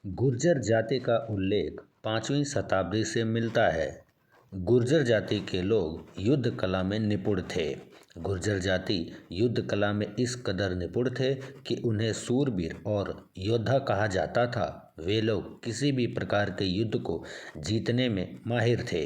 गुर्जर जाति का उल्लेख 5वीं शताब्दी से मिलता है। गुर्जर जाति के लोग युद्ध कला में निपुण थे। गुर्जर जाति युद्ध कला में इस कदर निपुण थे कि उन्हें सूरवीर और योद्धा कहा जाता था। वे लोग किसी भी प्रकार के युद्ध को जीतने में माहिर थे।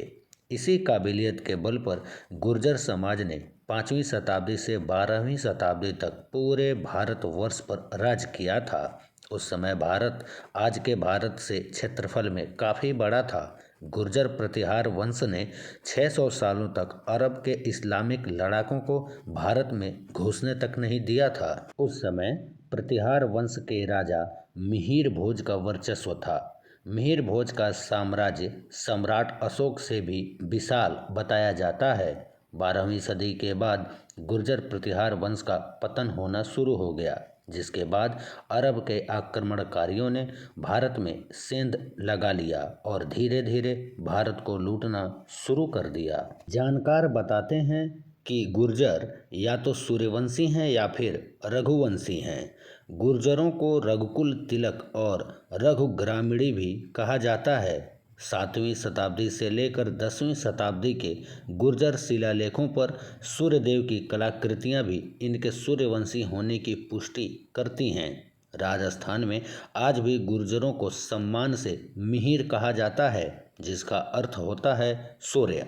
इसी काबिलियत के बल पर गुर्जर समाज ने 5वीं शताब्दी से 12वीं शताब्दी तक पूरे भारतवर्ष पर राज किया था। उस समय भारत आज के भारत से क्षेत्रफल में काफ़ी बड़ा था। गुर्जर प्रतिहार वंश ने 600 सालों तक अरब के इस्लामिक लड़ाकों को भारत में घुसने तक नहीं दिया था। उस समय प्रतिहार वंश के राजा मिहिर भोज का वर्चस्व था। मिहिर भोज का साम्राज्य सम्राट अशोक से भी विशाल बताया जाता है। 12वीं सदी के बाद गुर्जर प्रतिहार वंश का पतन होना शुरू हो गया, जिसके बाद अरब के आक्रमणकारियों ने भारत में सेंध लगा लिया और धीरे धीरे भारत को लूटना शुरू कर दिया। जानकार बताते हैं कि गुर्जर या तो सूर्यवंशी हैं या फिर रघुवंशी हैं। गुर्जरों को रघुकुल तिलक और रघुग्रामीणी भी कहा जाता है। 7वीं शताब्दी से लेकर 10वीं शताब्दी के गुर्जर शिलालेखों पर सूर्यदेव की कलाकृतियां भी इनके सूर्यवंशी होने की पुष्टि करती हैं। राजस्थान में आज भी गुर्जरों को सम्मान से मिहिर कहा जाता है, जिसका अर्थ होता है सूर्य।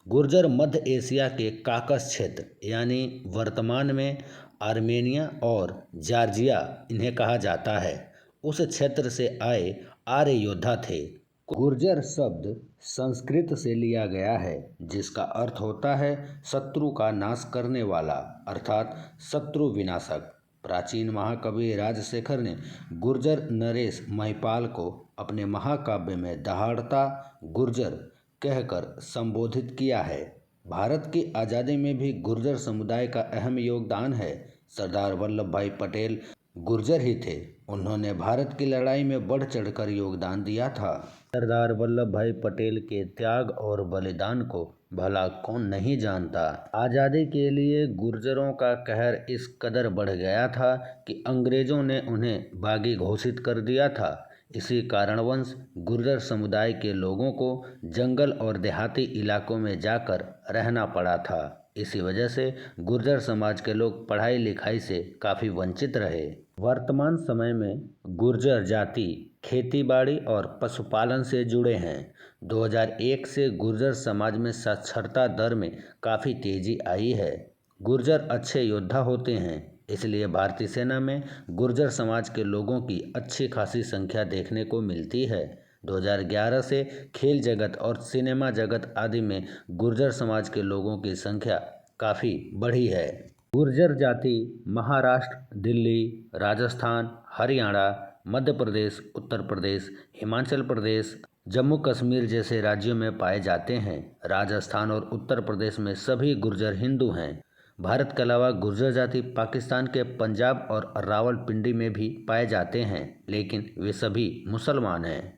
गुर्जर मध्य एशिया के काकस क्षेत्र यानी वर्तमान में आर्मेनिया और जॉर्जिया इन्हें कहा जाता है, उस क्षेत्र से आए आर्य योद्धा थे। गुर्जर शब्द संस्कृत से लिया गया है, जिसका अर्थ होता है शत्रु का नाश करने वाला, अर्थात शत्रु विनाशक। प्राचीन महाकवि राजशेखर ने गुर्जर नरेश महिपाल को अपने महाकाव्य में दहाड़ता गुर्जर कहकर संबोधित किया है। भारत की आज़ादी में भी गुर्जर समुदाय का अहम योगदान है। सरदार वल्लभ भाई पटेल गुर्जर ही थे। उन्होंने भारत की लड़ाई में बढ़ चढ़कर योगदान दिया था। सरदार वल्लभ भाई पटेल के त्याग और बलिदान को भला कौन नहीं जानता। आज़ादी के लिए गुर्जरों का कहर इस कदर बढ़ गया था कि अंग्रेजों ने उन्हें बागी घोषित कर दिया था। इसी कारणवश गुर्जर समुदाय के लोगों को जंगल और देहाती इलाकों में जाकर रहना पड़ा था। इसी वजह से गुर्जर समाज के लोग पढ़ाई लिखाई से काफ़ी वंचित रहे। वर्तमान समय में गुर्जर जाति खेतीबाड़ी और पशुपालन से जुड़े हैं। 2001 से गुर्जर समाज में साक्षरता दर में काफ़ी तेज़ी आई है। गुर्जर अच्छे योद्धा होते हैं, इसलिए भारतीय सेना में गुर्जर समाज के लोगों की अच्छी खासी संख्या देखने को मिलती है। 2011 से खेल जगत और सिनेमा जगत आदि में गुर्जर समाज के लोगों की संख्या काफ़ी बढ़ी है। गुर्जर जाति महाराष्ट्र, दिल्ली, राजस्थान, हरियाणा, मध्य प्रदेश, उत्तर प्रदेश, हिमाचल प्रदेश, जम्मू कश्मीर जैसे राज्यों में पाए जाते हैं। राजस्थान और उत्तर प्रदेश में सभी गुर्जर हिंदू हैं। भारत के अलावा गुर्जर जाति पाकिस्तान के पंजाब और रावलपिंडी में भी पाए जाते हैं, लेकिन वे सभी मुसलमान हैं।